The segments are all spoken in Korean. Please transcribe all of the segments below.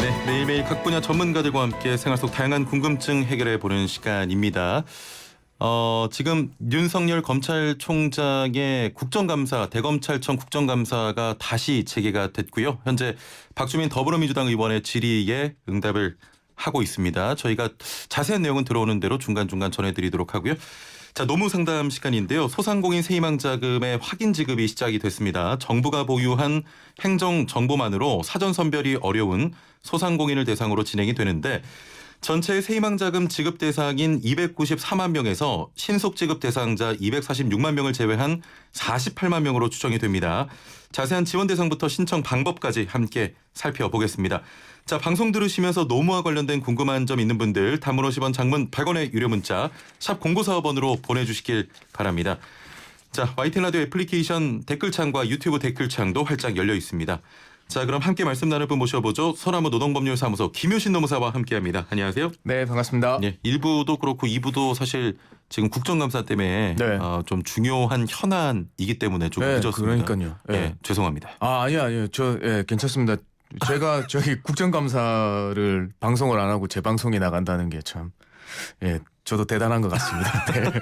네, 매일매일 각 분야 전문가들과 함께 생활 속 다양한 궁금증 해결해 보는 시간입니다. 지금 윤석열 검찰총장의 국정감사, 대검찰청 국정감사가 다시 재개가 됐고요. 현재 박주민 더불어민주당 의원의 질의에 응답을 하고 있습니다. 저희가 자세한 내용은 들어오는 대로 중간중간 전해드리도록 하고요. 자, 노무상담 시간인데요. 소상공인 세입망자금의 확인 지급이 시작이 됐습니다. 정부가 보유한 행정정보만으로 사전 선별이 어려운 소상공인을 대상으로 진행이 되는데 전체 세입망자금 지급 대상인 294만 명에서 신속 지급 대상자 246만 명을 제외한 48만 명으로 추정이 됩니다. 자세한 지원 대상부터 신청 방법까지 함께 살펴보겠습니다. 자, 방송 들으시면서 노무와 관련된 궁금한 점 있는 분들 단문 50원, 장문 100원의 유료 문자 샵 0945번으로 보내주시길 바랍니다. 자, YTN 라디오 애플리케이션 댓글창과 유튜브 댓글창도 활짝 열려 있습니다. 자, 그럼 함께 말씀 나눌 분 모셔보죠. 서나무 노동법률사무소 김효신 노무사와 함께합니다. 안녕하세요. 네, 반갑습니다. 네, 1부도 그렇고 2부도 사실 지금 국정감사 때문에 네. 좀 중요한 현안이기 때문에 조금 늦었습니다. 그러니까요. 네, 죄송합니다. 아니요. 괜찮습니다. 제가 저희 국정감사를 방송을 안 하고 재방송에 나간다는 게 참, 저도 대단한 것 같습니다. 네.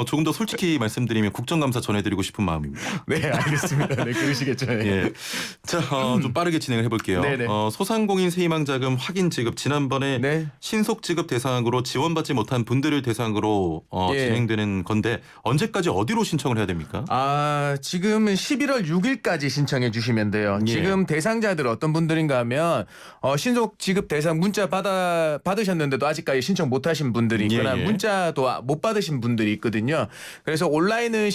조금 더 솔직히 말씀드리면 국정감사 전해드리고 싶은 마음입니다. 네, 알겠습니다. 네, 그러시겠죠. 예. 자, 좀 빠르게 진행을 해볼게요. 네네. 소상공인 세입망자금 확인 지급 지난번에 네. 신속 지급 대상으로 지원받지 못한 분들을 대상으로 예. 진행되는 건데 언제까지 어디로 신청을 해야 됩니까? 지금은 11월 6일까지 신청해 주시면 돼요. 예. 지금 대상자들 어떤 분들인가 하면 신속 지급 대상 문자 받으셨는데도 아직까지 신청 못 하신 분들이 있거나 예. 문자도 못 받으신 분들이 있거든요. 그래서 온라인은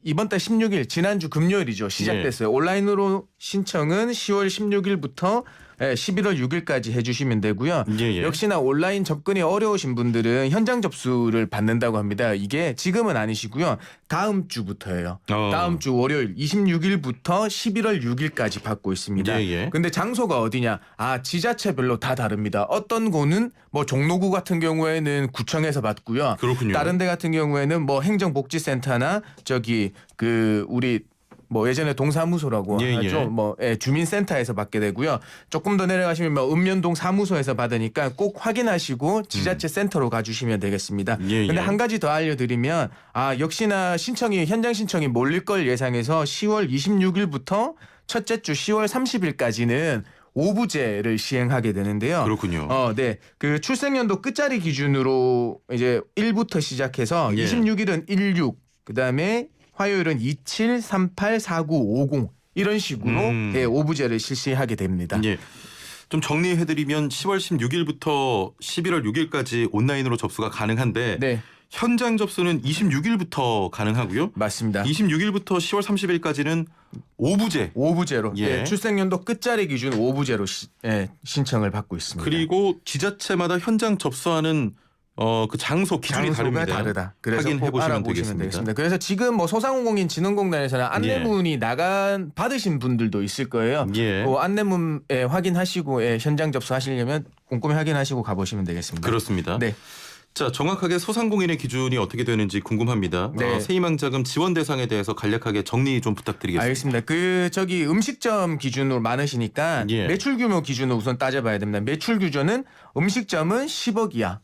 이번 달 16일 지난주 금요일이죠. 시작됐어요. 온라인으로 신청은 10월 16일부터 11월 6일까지 해주시면 되고요. 예. 역시나 온라인 접근이 어려우신 분들은 현장 접수를 받는다고 합니다. 이게 지금은 아니시고요. 다음 주부터예요. 다음 주 월요일 26일부터 11월 6일까지 받고 있습니다. 예. 근데 장소가 어디냐? 지자체별로 다 다릅니다. 어떤 곳은 뭐 종로구 같은 경우에는 구청에서 받고요. 그렇군요. 다른 데 같은 경우에는 뭐 행정복지센터나 우리 예전에 동사무소라고 하죠. 주민센터에서 받게 되고요. 조금 더 내려가시면 읍면동 사무소에서 받으니까 꼭 확인하시고 지자체 센터로 가주시면 되겠습니다. 근데 한 가지 더 알려드리면 역시나 현장 신청이 몰릴 걸 예상해서 10월 26일부터 첫째 주 10월 30일까지는 오부제를 시행하게 되는데요. 그렇군요. 네. 그 출생연도 끝자리 기준으로 이제 1부터 시작해서 26일은 16, 그다음에 화요일은 27, 38, 49, 50 이런 식으로 오부제를 실시하게 됩니다. 예. 좀 정리해드리면 10월 16일부터 11월 6일까지 온라인으로 접수가 가능한데 네. 현장 접수는 26일부터 가능하고요. 맞습니다. 26일부터 10월 30일까지는 오부제로 예. 출생연도 끝자리 기준 오부제로 신청을 받고 있습니다. 그리고 지자체마다 현장 접수하는 그 장소 기준이 장소가 다릅니다. 다르다. 그래서 확인해 꼭 보시면 알아보시면 되겠습니다. 그래서 지금 소상공인 진흥공단에서는 안내문이 받으신 분들도 있을 거예요. 예. 그 안내문 확인하시고 현장 접수하시려면 꼼꼼히 확인하시고 가보시면 되겠습니다. 그렇습니다. 네. 자, 정확하게 소상공인의 기준이 어떻게 되는지 궁금합니다. 네. 세입망자금 지원 대상에 대해서 간략하게 정리 좀 부탁드리겠습니다. 알겠습니다. 음식점 기준으로 많으시니까 예. 매출 규모 기준으로 우선 따져봐야 됩니다. 매출 규모는 음식점은 10억 이하.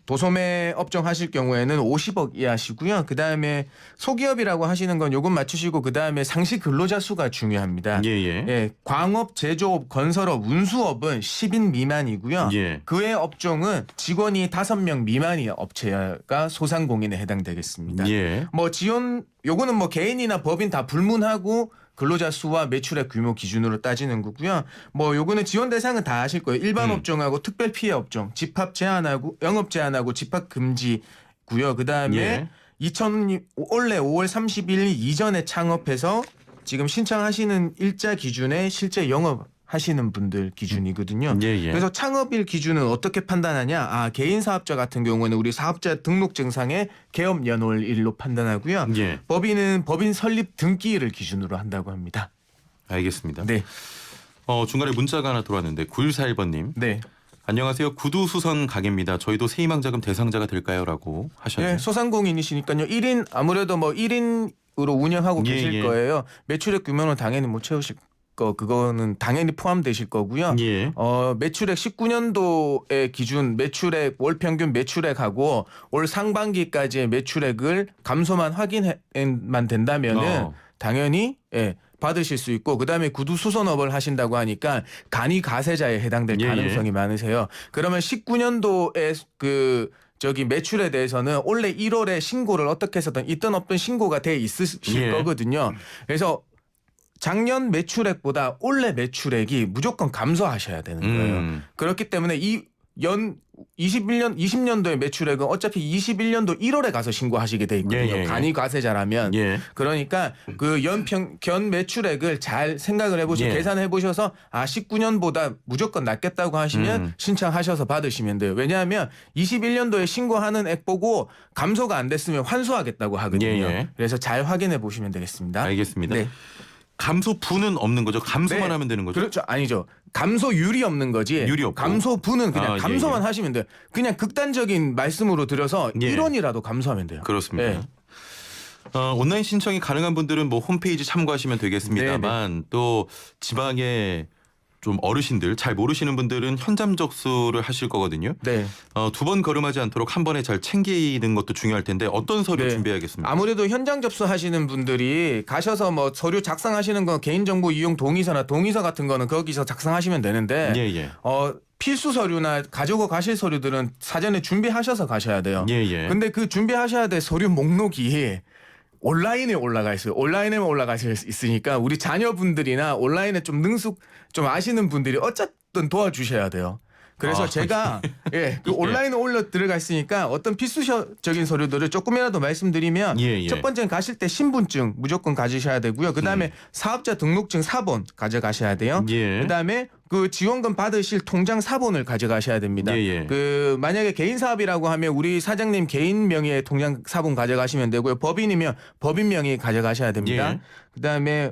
도소매 업종 하실 경우에는 50억 이하시고요. 그다음에 소기업이라고 하시는 건 요금 맞추시고 그다음에 상시 근로자 수가 중요합니다. 광업, 제조업, 건설업, 운수업은 10인 미만이고요. 그 외 업종은 직원이 5명 미만의 업체가 소상공인에 해당되겠습니다. 요거는 개인이나 법인 다 불문하고 근로자 수와 매출의 규모 기준으로 따지는 거고요. 요거는 지원 대상은 다 아실 거예요. 일반 업종하고 특별 피해 업종, 집합 제한하고 영업 제한하고 집합 금지고요. 그다음에 올해 5월 30일 이전에 창업해서 지금 신청하시는 일자 기준에 실제 영업하시는 분들 기준이거든요. 그래서 창업일 기준은 어떻게 판단하냐? 개인 사업자 같은 경우는 우리 사업자 등록증상에 개업 연월일로 판단하고요. 법인은 법인 설립 등기일을 기준으로 한다고 합니다. 알겠습니다. 네. 중간에 문자가 하나 들어왔는데 9141번님. 네. 안녕하세요. 구두수선 가게입니다. 저희도 세입망자금 대상자가 될까요? 라고 하셨네요. 소상공인이시니까요. 1인 아무래도 1인으로 운영하고 계실 거예요. 매출액 규모는 당연히 못 채우실 거 그거는 당연히 포함되실 거고요. 예. 매출액 19년도의 기준 매출액 월 평균 매출액하고 올 상반기까지의 매출액을 감소만 확인만 된다면은 당연히 받으실 수 있고 그다음에 구두 수선업을 하신다고 하니까 간이 가세자에 해당될 가능성이 많으세요. 그러면 19년도에 저기 매출에 대해서는 올해 1월에 신고를 어떻게 해서든 있든 없든 신고가 돼 있으실 거거든요. 그래서 작년 매출액보다 올해 매출액이 무조건 감소하셔야 되는 거예요. 그렇기 때문에 이 20년도의 매출액은 어차피 21년도 1월에 가서 신고하시게 돼 있거든요. 간이 과세자라면. 그러니까 그 견 매출액을 잘 생각을 해보시고 계산해 보셔서 19년보다 무조건 낫겠다고 하시면 신청하셔서 받으시면 돼요. 왜냐하면 21년도에 신고하는 액 보고 감소가 안 됐으면 환수하겠다고 하거든요. 그래서 잘 확인해 보시면 되겠습니다. 알겠습니다. 감소분은 없는 거죠? 감소만 하면 되는 거죠? 그렇죠. 아니죠. 감소율이 없는 거지. 율이 없고. 감소분은 그냥 감소만 하시면 돼요. 그냥 극단적인 말씀으로 드려서 1원이라도 감소하면 돼요. 그렇습니다. 온라인 신청이 가능한 분들은 뭐 홈페이지 참고하시면 되겠습니다만 또 지방에 좀 어르신들 잘 모르시는 분들은 현장 접수를 하실 거거든요. 두 번 걸음하지 않도록 한 번에 잘 챙기는 것도 중요할 텐데 어떤 서류 준비해야겠습니까? 아무래도 현장 접수하시는 분들이 가셔서 뭐 서류 작성하시는 건 개인정보 이용 동의서나 동의서 같은 거는 거기서 작성하시면 되는데 필수 서류나 가지고 가실 서류들은 사전에 준비하셔서 가셔야 돼요. 근데 그 준비하셔야 될 서류 목록이 온라인에 올라가 있어요. 온라인에만 올라가 있으니까 우리 자녀분들이나 온라인에 좀 좀 아시는 분들이 어쨌든 도와주셔야 돼요. 그래서 제가 그 온라인에 올려 들어가 있으니까 어떤 필수적인 서류들을 조금이라도 말씀드리면 첫 번째는 가실 때 신분증 무조건 가지셔야 되고요. 그다음에 사업자 등록증 4번 가져가셔야 돼요. 그다음에 그 지원금 받으실 통장 사본을 가져가셔야 됩니다. 그 만약에 개인 사업이라고 하면 우리 사장님 개인 명의의 통장 사본 가져가시면 되고요. 법인이면 법인 명의 가져가셔야 됩니다. 그다음에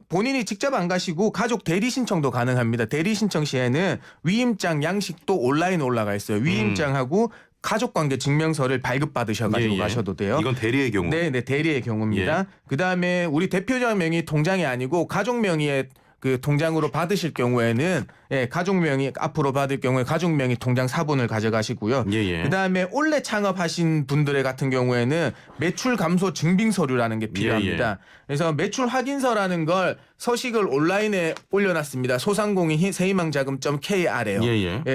본인이 직접 안 가시고 가족 대리 신청도 가능합니다. 대리 신청 시에는 위임장 양식도 온라인 올라가 있어요. 위임장하고 가족관계 증명서를 발급받으셔가지고 가셔도 돼요. 이건 대리의 경우. 네, 대리의 경우입니다. 그다음에 우리 대표자 명의 통장이 아니고 가족 명의의 그 통장으로 받으실 경우에는 가족 명의 앞으로 받을 경우에 가족 명의 통장 사본을 가져가시고요. 그다음에 올해 창업하신 분들의 같은 경우에는 매출 감소 증빙 서류라는 게 필요합니다. 그래서 매출 확인서라는 걸 서식을 온라인에 올려놨습니다. 소상공인 세희망자금.kr에요.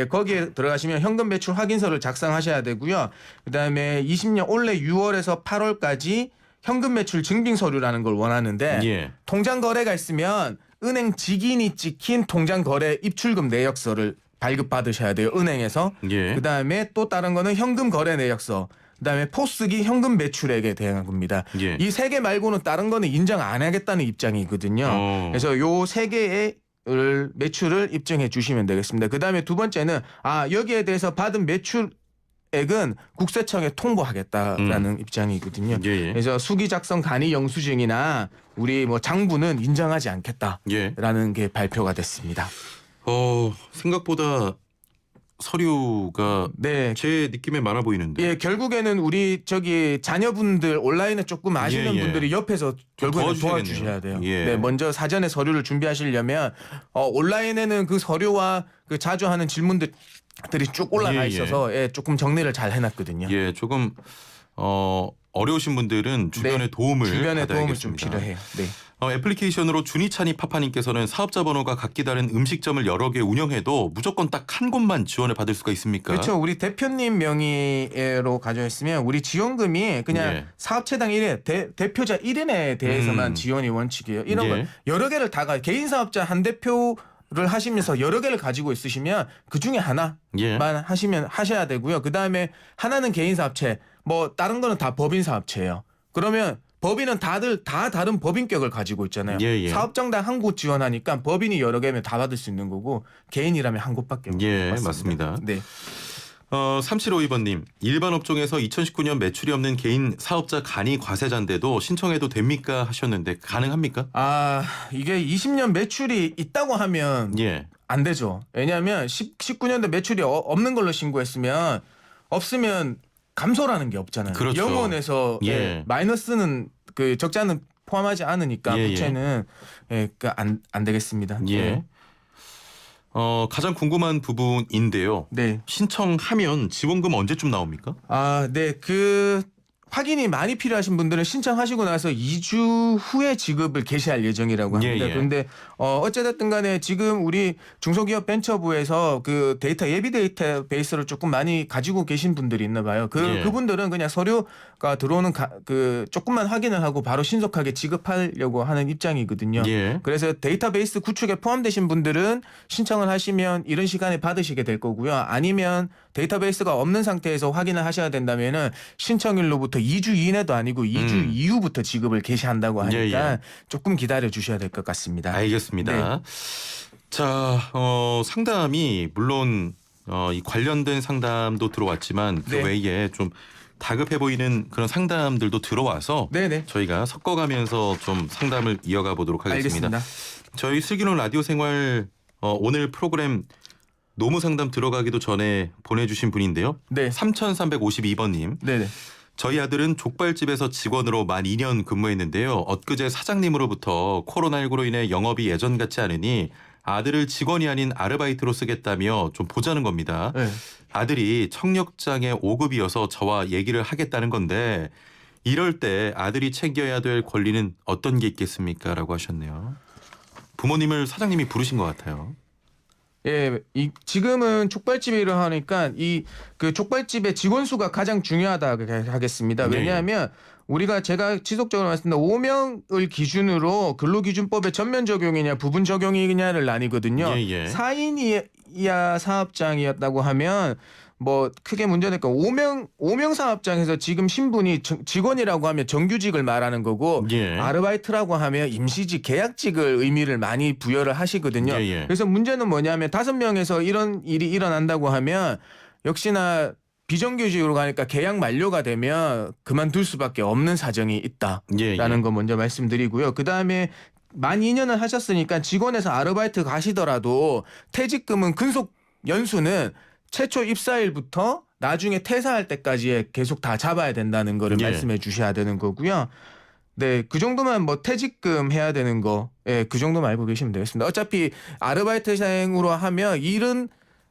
거기에 들어가시면 현금 매출 확인서를 작성하셔야 되고요. 그다음에 20년 올해 6월에서 8월까지 현금 매출 증빙 서류라는 걸 원하는데 통장 거래가 있으면 은행 직인이 찍힌 통장 거래 입출금 내역서를 발급받으셔야 돼요. 은행에서. 그다음에 또 다른 거는 현금 거래 내역서. 그다음에 포스기 현금 매출액에 대한 겁니다. 이 세 개 말고는 다른 거는 인정 안 하겠다는 입장이거든요. 그래서 요 세 개의 매출을 입증해 주시면 되겠습니다. 그다음에 두 번째는 여기에 대해서 받은 매출액은 국세청에 통보하겠다라는 입장이거든요. 그래서 수기 작성 간이 영수증이나 우리 뭐 장부는 인정하지 않겠다라는 게 발표가 됐습니다. 생각보다 서류가 제 느낌에 많아 보이는데. 결국에는 우리 저기 자녀분들 온라인에 조금 아시는 분들이 옆에서 결국에는 도와주셔야 돼요. 먼저 사전에 서류를 준비하시려면 온라인에는 그 서류와 그 자주 하는 질문들이 쭉 올라가 있어서 조금 정리를 잘 해놨거든요. 조금 어려우신 분들은 주변의 도움을 받아야겠습니다. 좀 필요해요. 애플리케이션으로 준이찬이 파파님께서는 사업자 번호가 각기 다른 음식점을 여러 개 운영해도 무조건 딱 한 곳만 지원을 받을 수가 있습니까? 그렇죠. 우리 대표님 명의로 가져있으면 우리 지원금이 그냥 사업체당 1인 대표자 1인에 대해서만 지원이 원칙이에요. 이런 거 여러 개를 개인 사업자 한 대표를 하시면서 여러 개를 가지고 있으시면 그 중에 하나만 하셔야 되고요. 그 다음에 하나는 개인 사업체, 뭐 다른 거는 다 법인 사업체예요. 그러면 법인은 다 다른 법인격을 가지고 있잖아요. 사업장당 한 곳 지원하니까 법인이 여러 개면 다 받을 수 있는 거고 개인이라면 한 곳밖에 없습니다. 맞습니다. 3752번님, 일반 업종에서 2019년 매출이 없는 개인 사업자 간이 과세자인데도 신청해도 됩니까 하셨는데 가능합니까? 이게 20년 매출이 있다고 하면 안 되죠. 왜냐하면 19년도 매출이 없는 걸로 신고했으면 없으면 감소라는 게 없잖아요. 0원에서 마이너스는 그 적자는 포함하지 않으니까 예, 예. 부채는 안 되겠습니다. 예. 가장 궁금한 부분인데요. 네. 신청하면 지원금 언제쯤 나옵니까? 네. 확인이 많이 필요하신 분들은 신청하시고 나서 2주 후에 지급을 개시할 예정이라고 합니다. 예, 예. 그런데 어찌됐든 간에 지금 우리 중소기업 벤처부에서 그 예비 데이터베이스를 조금 많이 가지고 계신 분들이 있나 봐요. 예. 그분들은 그냥 서류가 들어오는 조금만 확인을 하고 바로 신속하게 지급하려고 하는 입장이거든요. 예. 그래서 데이터베이스 구축에 포함되신 분들은 신청을 하시면 이런 시간에 받으시게 될 거고요. 아니면 데이터베이스가 없는 상태에서 확인을 하셔야 된다면은 신청일로부터 2주 이내도 아니고 2주 이후부터 지급을 개시한다고 하니까 예. 조금 기다려 주셔야 될 것 같습니다. 알겠습니다. 자, 상담이 물론 이 관련된 상담도 들어왔지만 그 네. 외에 좀 다급해 보이는 그런 상담들도 들어와서 네네. 저희가 섞어가면서 좀 상담을 이어가 보도록 하겠습니다. 알겠습니다. 저희 슬기로운 라디오 생활 오늘 프로그램 노무 상담 들어가기도 전에 보내주신 분인데요. 네. 3352번님. 네네. 저희 아들은 족발집에서 직원으로 만 2년 근무했는데요. 엊그제 사장님으로부터 코로나19로 인해 영업이 예전 같지 않으니 아들을 직원이 아닌 아르바이트로 쓰겠다며 좀 보자는 겁니다. 네. 아들이 청력장애 5급이어서 저와 얘기를 하겠다는 건데 이럴 때 아들이 챙겨야 될 권리는 어떤 게 있겠습니까? 라고 하셨네요. 부모님을 사장님이 부르신 것 같아요. 예, 지금은 족발집이라 하니까 그 족발집의 직원 수가 가장 중요하다고 하겠습니다. 네. 왜냐하면 제가 지속적으로 말씀드린 5명을 기준으로 근로기준법의 전면 적용이냐 부분 적용이냐를 나뉘거든요. 예, 예. 4인 이하 사업장이었다고 하면 뭐 크게 문제는 5명 사업장에서 지금 신분이 직원이라고 하면 정규직을 말하는 거고 예. 아르바이트라고 하면 임시직 계약직을 의미를 많이 부여를 하시거든요. 예, 예. 그래서 문제는 뭐냐면 5명에서 이런 일이 일어난다고 하면 역시나 비정규직으로 가니까 계약 만료가 되면 그만둘 수밖에 없는 사정이 있다라는 예, 예. 거 먼저 말씀드리고요. 그다음에 만 2년을 하셨으니까 직원에서 아르바이트 가시더라도 퇴직금은 근속 연수는 최초 입사일부터 나중에 퇴사할 때까지 계속 다 잡아야 된다는 거를 예. 말씀해 주셔야 되는 거고요. 네, 그 정도만 뭐 퇴직금 해야 되는 거, 그 정도만 알고 계시면 되겠습니다. 어차피 아르바이트생으로 하면 일은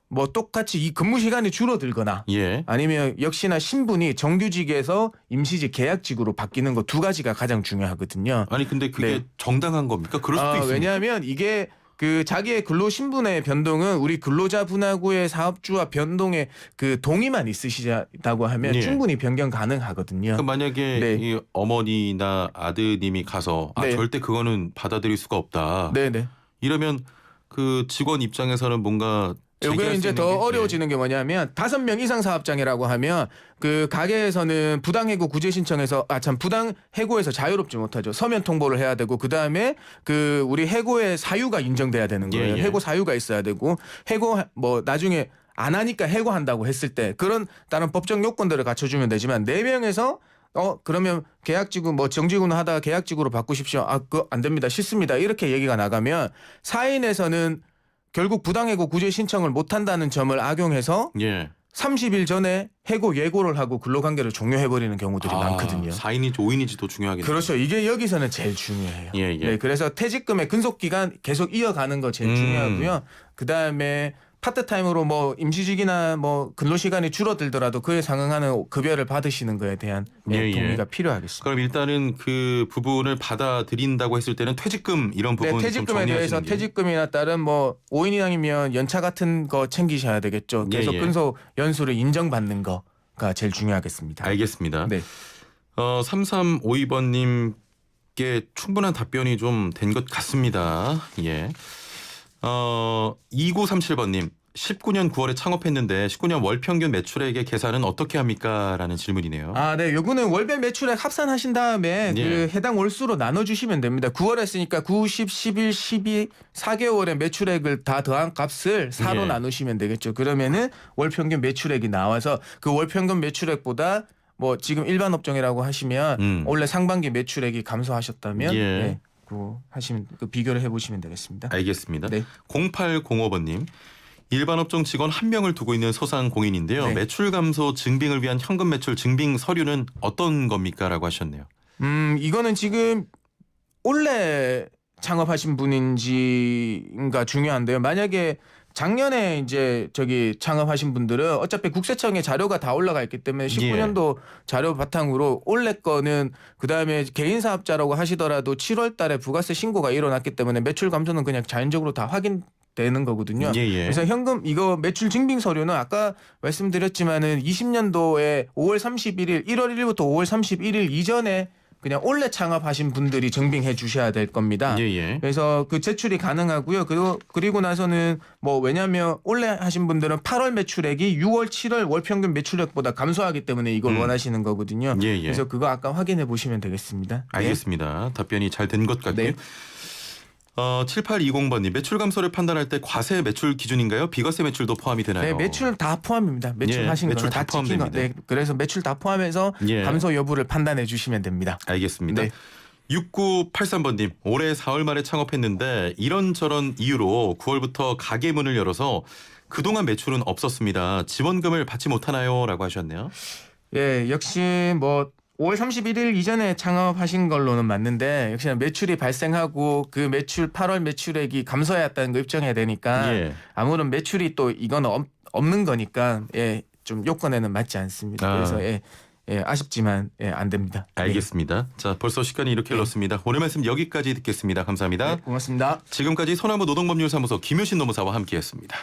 뭐 똑같이 이 근무 시간이 줄어들거나 예. 아니면 역시나 신분이 정규직에서 임시직 계약직으로 바뀌는 거 두 가지가 가장 중요하거든요. 아니 근데 그게 네. 정당한 겁니까? 그럴 수도 있습니다. 왜냐하면 이게 자기의 근로 신분의 변동은 우리 근로자 분하고의 사업주와 변동의 동의만 있으시다고 하면 예. 충분히 변경 가능하거든요. 그럼 만약에 네. 이 어머니나 아드님이 가서 네. 절대 그거는 받아들일 수가 없다. 네네. 이러면 그 직원 입장에서는 뭔가 이게 제기할 수 이제 있는 더 게- 어려워지는 게 뭐냐면 5명 이상 사업장이라고 하면 그 가게에서는 부당해고 구제 신청해서 부당해고에서 자유롭지 못하죠. 서면 통보를 해야 되고 그다음에 우리 해고의 사유가 인정돼야 되는 거예요. 예, 예. 해고 사유가 있어야 되고 해고 뭐 나중에 안 하니까 해고한다고 했을 때 그런 다른 법적 요건들을 갖춰주면 되지만 4명에서 그러면 계약직으로 뭐 정직으로 하다가 계약직으로 바꾸십시오. 그거 안 됩니다. 싫습니다. 이렇게 얘기가 나가면 4인에서는 결국 부당해고 구제 신청을 못 한다는 점을 악용해서 예. 30일 전에 해고 예고를 하고 근로관계를 종료해 버리는 경우들이 많거든요. 4인인지 5인인지도 중요하겠네요. 그렇죠. 이게 여기서는 제일 중요해요. 예, 예. 네, 그래서 퇴직금의 근속 기간 계속 이어가는 거 제일 중요하고요. 그다음에 파트타임으로 뭐 임시직이나 뭐 근로 시간이 줄어들더라도 그에 상응하는 급여를 받으시는 거에 대한 예, 예. 동의가 필요하겠습니다. 그럼 일단은 그 부분을 받아들인다고 했을 때는 퇴직금 이런 부분 네, 좀 퇴직금에 정리하시는 대해서 게. 퇴직금이나 다른 뭐 5인 이상이면 연차 같은 거 챙기셔야 되겠죠. 예, 계속 예. 근속 연수를 인정받는 거가 제일 중요하겠습니다. 알겠습니다. 네. 3352번님께 충분한 답변이 좀 된 것 같습니다. 예. 2937번님. 19년 9월에 창업했는데 19년 월 평균 매출액의 계산은 어떻게 합니까? 라는 질문이네요. 네. 요거는 월별 매출액 합산하신 다음에 예. 해당 월수로 나눠주시면 됩니다. 9월 했으니까 9, 10, 11, 12, 4개월의 매출액을 다 더한 값을 4로 예. 나누시면 되겠죠. 그러면은 월 평균 매출액이 나와서 그 월 평균 매출액보다 뭐 지금 일반 업종이라고 하시면 원래 상반기 매출액이 감소하셨다면 예. 비교를 해보시면 되겠습니다. 알겠습니다. 네. 0805번님. 일반 업종 직원 1명을 두고 있는 소상공인인데요. 네. 매출 감소 증빙을 위한 현금 매출 증빙 서류는 어떤 겁니까? 라고 하셨네요. 이거는 지금 올해 창업하신 분인지가 중요한데요. 만약에 작년에 이제 창업하신 분들은 어차피 국세청에 자료가 다 올라가 있기 때문에 19년도 자료 바탕으로 올해 거는 그다음에 개인 사업자라고 하시더라도 7월 달에 부가세 신고가 일어났기 때문에 매출 감소는 그냥 자연적으로 다 확인되는 거거든요. 그래서 현금 이거 매출 증빙 서류는 아까 말씀드렸지만은 20년도에 5월 31일 1월 1일부터 5월 31일 이전에 그냥 올해 창업하신 분들이 증빙해 주셔야 될 겁니다. 그래서 그 제출이 가능하고요. 그리고 나서는 뭐 왜냐하면 올해 하신 분들은 8월 매출액이 6월, 7월 월 평균 매출액보다 감소하기 때문에 이걸 원하시는 거거든요. 그래서 그거 아까 확인해 보시면 되겠습니다. 알겠습니다. 답변이 잘 된 것 같고요. 네. 7820번님 매출 감소를 판단할 때 과세 매출 기준인가요? 비과세 매출도 포함이 되나요? 네, 매출 다 포함입니다. 매출 하신 매출 거는 다 다 찍힌 거. 포함됩니다. 네, 그래서 매출 다 포함해서 감소 여부를 판단해 주시면 됩니다. 알겠습니다. 네. 6983번님 올해 4월 말에 창업했는데 이런저런 이유로 9월부터 가게 문을 열어서 그동안 매출은 없었습니다. 지원금을 받지 못하나요? 라고 하셨네요. 예, 역시 뭐 5월 31일 이전에 창업하신 걸로는 맞는데 역시나 매출이 발생하고 그 매출 8월 매출액이 감소해왔다는 거 입증해야 되니까 아무런 매출이 또 이건 없는 거니까 좀 요건에는 맞지 않습니다. 그래서 아쉽지만 안 됩니다. 알겠습니다. 자, 벌써 시간이 이렇게 흘렀습니다. 오늘 말씀 여기까지 듣겠습니다. 감사합니다. 네, 고맙습니다. 지금까지 소나무 노동법률사무소 김효신 노무사와 함께했습니다.